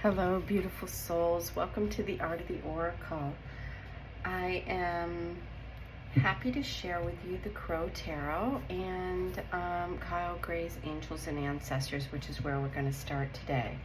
Hello, beautiful souls. Welcome to the Art of the Oracle. I am happy to share with you the Crow Tarot and Kyle Gray's Angels and Ancestors, which is where we're going to start today.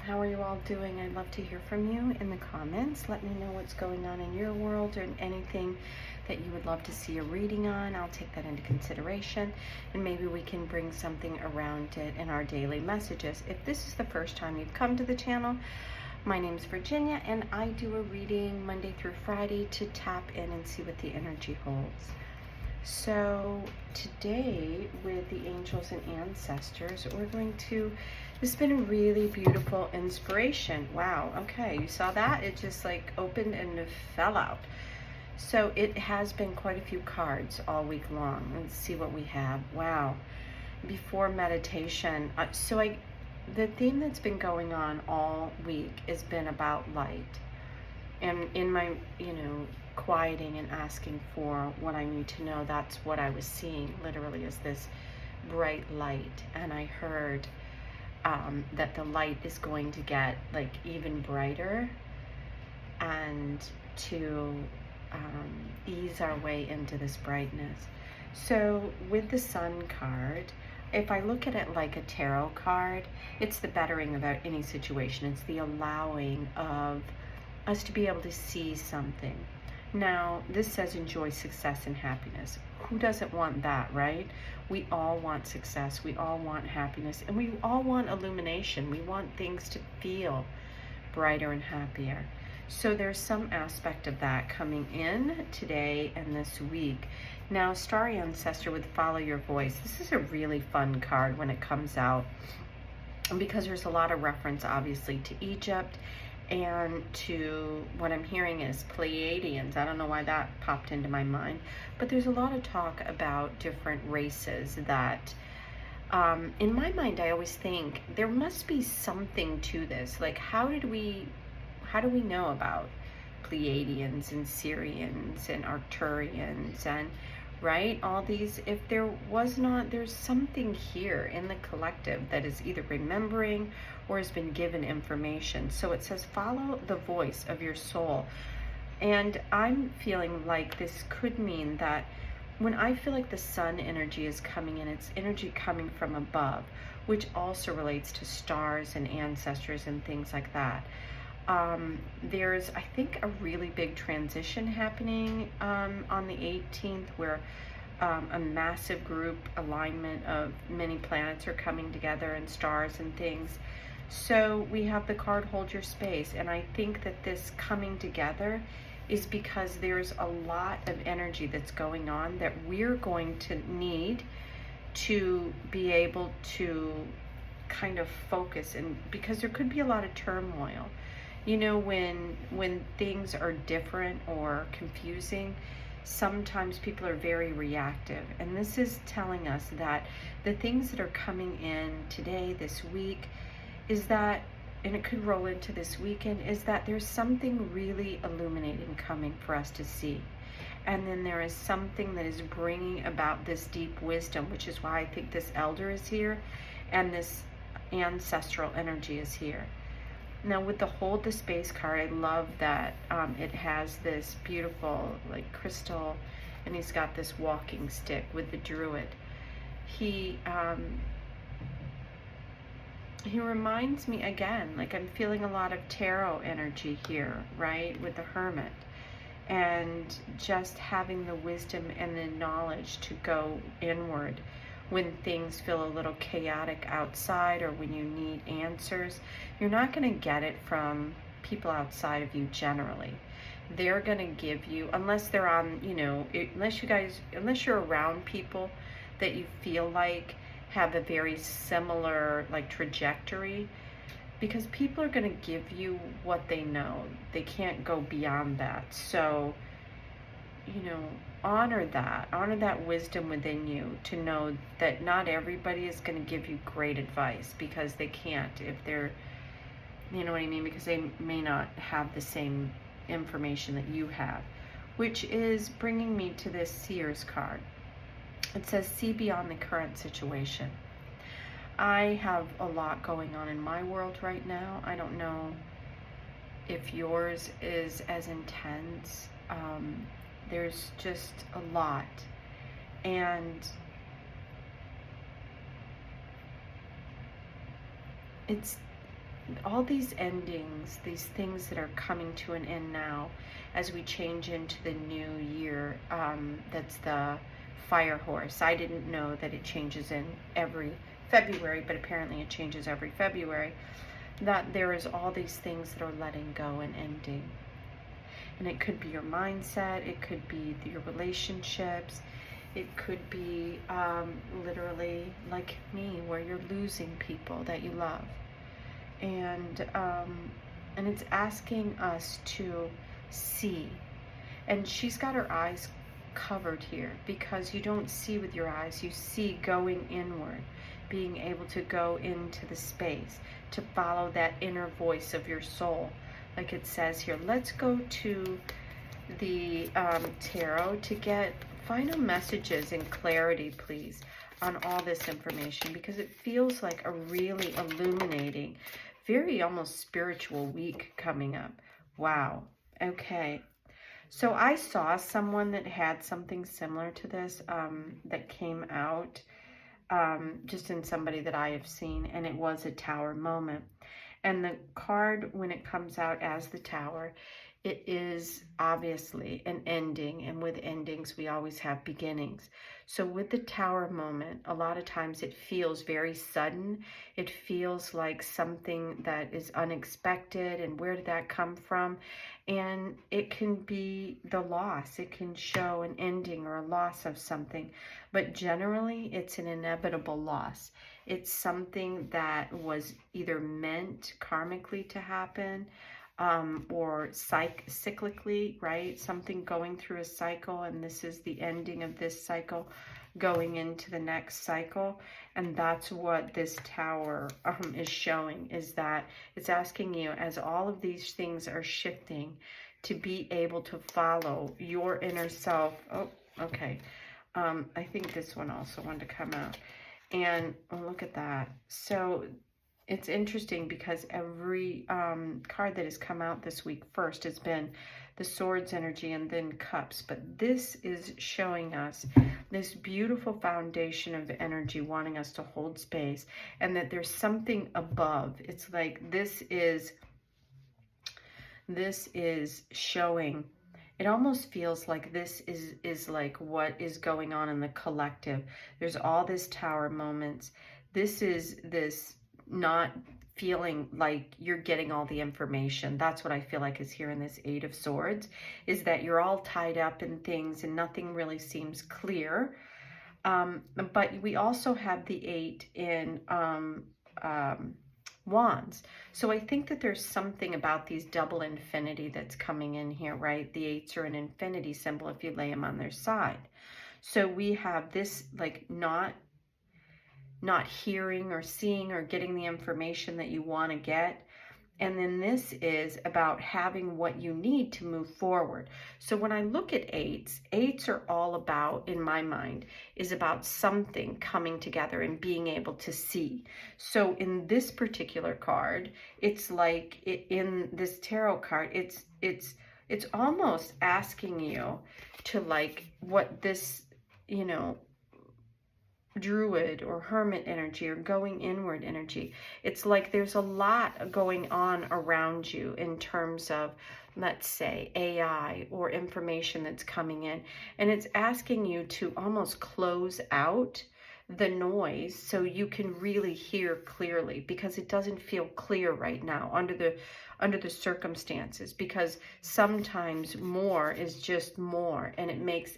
How are you all doing? I'd love to hear from you in the comments. Let me know what's going on in your world or anything that you would love to see a reading on. I'll take that into consideration, and maybe we can bring something around it in our daily messages. If this is the first time you've come to the channel, my name's Virginia, and I do a reading Monday through Friday to tap in and see what the energy holds. So today with the Angels and Ancestors, we're going to, this has been a really beautiful inspiration. Wow, okay, you saw that? It just like opened and fell out. So it has been quite a few cards all week long. Let's see what we have. Wow. Before meditation, the theme that's been going on all week has been about light. And in my, quieting and asking for what I need to know, that's what I was seeing literally is this bright light. And I heard that the light is going to get like even brighter, and to ease our way into this brightness. So with the Sun card, if I look at it like a tarot card, it's the bettering about any situation. It's the allowing of us to be able to see something. Now, this says enjoy success and happiness. Who doesn't want that, right? We all want success. We all want happiness. And we all want illumination. We want things to feel brighter and happier. So there's some aspect of that coming in today and this week. Now, Starry Ancestor with Follow Your Voice. This is a really fun card when it comes out, because there's a lot of reference, obviously, to Egypt and to what I'm hearing is Pleiadians. I don't know why that popped into my mind, but there's a lot of talk about different races that, in my mind, I always think there must be something to this. Like, how do we know about Pleiadians and Syrians and Arcturians and, right, all these? If there was not, there's something here in the collective that is either remembering or has been given information. So it says follow the voice of your soul. And I'm feeling like this could mean that when I feel like the sun energy is coming in, it's energy coming from above, which also relates to stars and ancestors and things like that. There's, I think, a really big transition happening on the 18th, where a massive group alignment of many planets are coming together and stars and things. So we have the card Hold Your Space, and I think that this coming together is because there's a lot of energy that's going on that we're going to need to be able to kind of focus, and because there could be a lot of turmoil. You know, when things are different or confusing, sometimes people are very reactive. And this is telling us that the things that are coming in today, this week, is that, and it could roll into this weekend, is that there's something really illuminating coming for us to see. And then there is something that is bringing about this deep wisdom, which is why I think this elder is here and this ancestral energy is here. Now with the Hold the Space card, I love that it has this beautiful like crystal, and he's got this walking stick with the druid. He reminds me again, like I'm feeling a lot of tarot energy here, right, with the Hermit, and just having the wisdom and the knowledge to go inward when things feel a little chaotic outside, or when you need answers. You're not going to get it from people outside of you generally. They're going to give you, unless they're on, unless you're around people that you feel like have a very similar like trajectory, because people are going to give you what they know. They can't go beyond that. So, honor that wisdom within you, to know that not everybody is going to give you great advice, because they can't, if they're, you know what I mean, because they may not have the same information that you have, which is bringing me to this Seer's card. It says see beyond the current situation. I have a lot going on in my world right now. I don't know if yours is as intense. There's just a lot. And it's all these endings, these things that are coming to an end now as we change into the new year. That's the fire horse. I didn't know that it changes in every February, but apparently it changes every February. That there is all these things that are letting go and ending. And it could be your mindset, it could be your relationships, it could be literally like me, where you're losing people that you love. And it's asking us to see. And she's got her eyes covered here because you don't see with your eyes, you see going inward, being able to go into the space, to follow that inner voice of your soul. Like it says here, let's go to the tarot to get final messages and clarity, please, on all this information, because it feels like a really illuminating, very almost spiritual week coming up. Wow. Okay. So I saw someone that had something similar to this that came out just in somebody that I have seen, and it was a tower moment. And the card, when it comes out as the tower, it is obviously an ending, and with endings we always have beginnings. So with the tower moment, a lot of times it feels very sudden. It feels like something that is unexpected, and where did that come from? And it can be the loss. It can show an ending or a loss of something, but generally it's an inevitable loss. It's something that was either meant karmically to happen, or cyclically, right? Something going through a cycle, and this is the ending of this cycle going into the next cycle. And that's what this tower is showing, is that it's asking you, as all of these things are shifting, to be able to follow your inner self. Oh, okay. I think this one also wanted to come out. And oh, look at that. So it's interesting because every card that has come out this week first has been the Swords energy and then Cups. But this is showing us this beautiful foundation of energy wanting us to hold space, and that there's something above. It's like this is showing. It almost feels like this is like what is going on in the collective. There's all this tower moments. This is this not feeling like you're getting all the information. That's what I feel like is here in this Eight of Swords, is that you're all tied up in things and nothing really seems clear. But we also have the Eight in Wands. So I think that there's something about these double infinity that's coming in here, right? The eights are an infinity symbol if you lay them on their side. So we have this like not hearing or seeing or getting the information that you want to get. And then this is about having what you need to move forward. So when I look at eights are all about, in my mind, is about something coming together and being able to see. So in this particular card, it's like in this tarot card, it's almost asking you to, like, what this, you know, druid or hermit energy or going inward energy. It's like there's a lot going on around you in terms of, let's say, AI or information that's coming in, and it's asking you to almost close out the noise so you can really hear clearly, because it doesn't feel clear right now under the circumstances, because sometimes more is just more, and it makes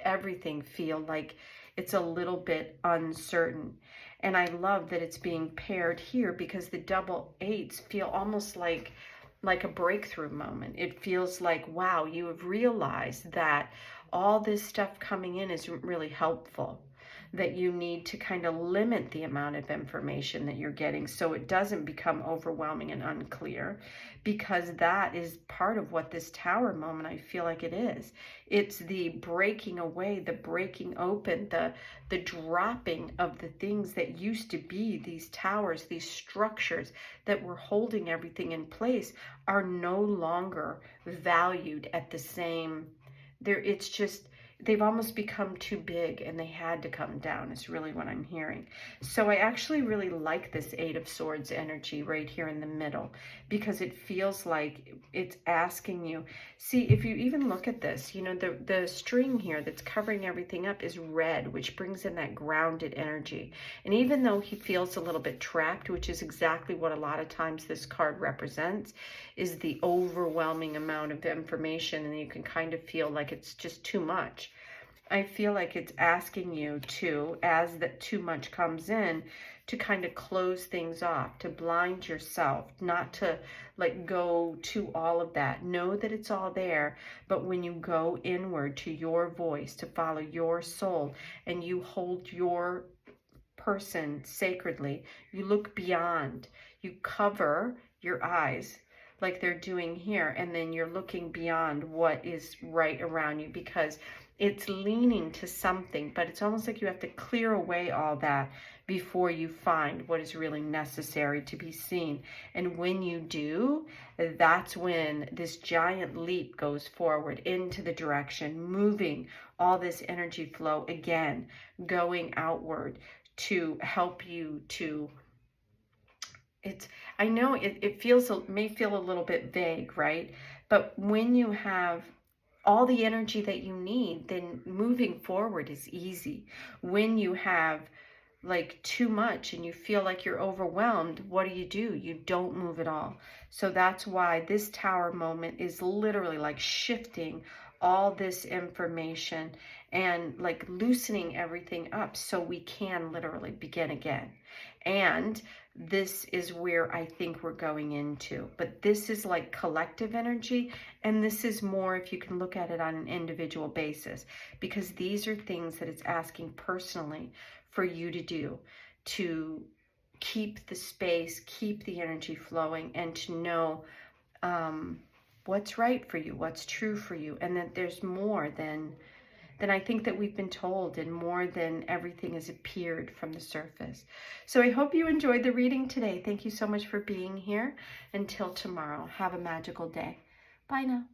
everything feel like it's a little bit uncertain. And I love that it's being paired here, because the double eights feel almost like a breakthrough moment. It feels like, wow, you have realized that all this stuff coming in isn't really helpful. that you need to kind of limit the amount of information that you're getting so it doesn't become overwhelming and unclear, because that is part of what this tower moment, I feel like it is. It's the breaking away, the breaking open, the dropping of the things that used to be these towers, these structures that were holding everything in place are no longer valued at the same. It's just, they've almost become too big and they had to come down, is really what I'm hearing. So I actually really like this Eight of Swords energy right here in the middle, because it feels like it's asking you, see, if you even look at this, you know, the string here that's covering everything up is red, which brings in that grounded energy. And even though he feels a little bit trapped, which is exactly what a lot of times this card represents, is the overwhelming amount of information, and you can kind of feel like it's just too much. I feel like it's asking you to, as that too much comes in, to kind of close things off, to blind yourself, not to like go to all of that. Know that it's all there, but when you go inward to your voice, to follow your soul, and you hold your person sacredly, you look beyond, you cover your eyes like they're doing here, and then you're looking beyond what is right around you, because it's leaning to something, but it's almost like you have to clear away all that before you find what is really necessary to be seen. And when you do, that's when this giant leap goes forward into the direction, moving all this energy flow again, going outward to help you to, I know it feels, may feel a little bit vague, right? But when you have all the energy that you need, then moving forward is easy. When you have like too much and you feel like you're overwhelmed, what do? You don't move at all. So that's why this tower moment is literally like shifting all this information and like loosening everything up so we can literally begin again. And this is where I think we're going into, but this is like collective energy, and this is more if you can look at it on an individual basis, because these are things that it's asking personally for you to do, to keep the space, keep the energy flowing, and to know what's right for you, what's true for you, and that there's more than I think that we've been told, and more than everything has appeared from the surface. So I hope you enjoyed the reading today. Thank you so much for being here. Until tomorrow, have a magical day. Bye now.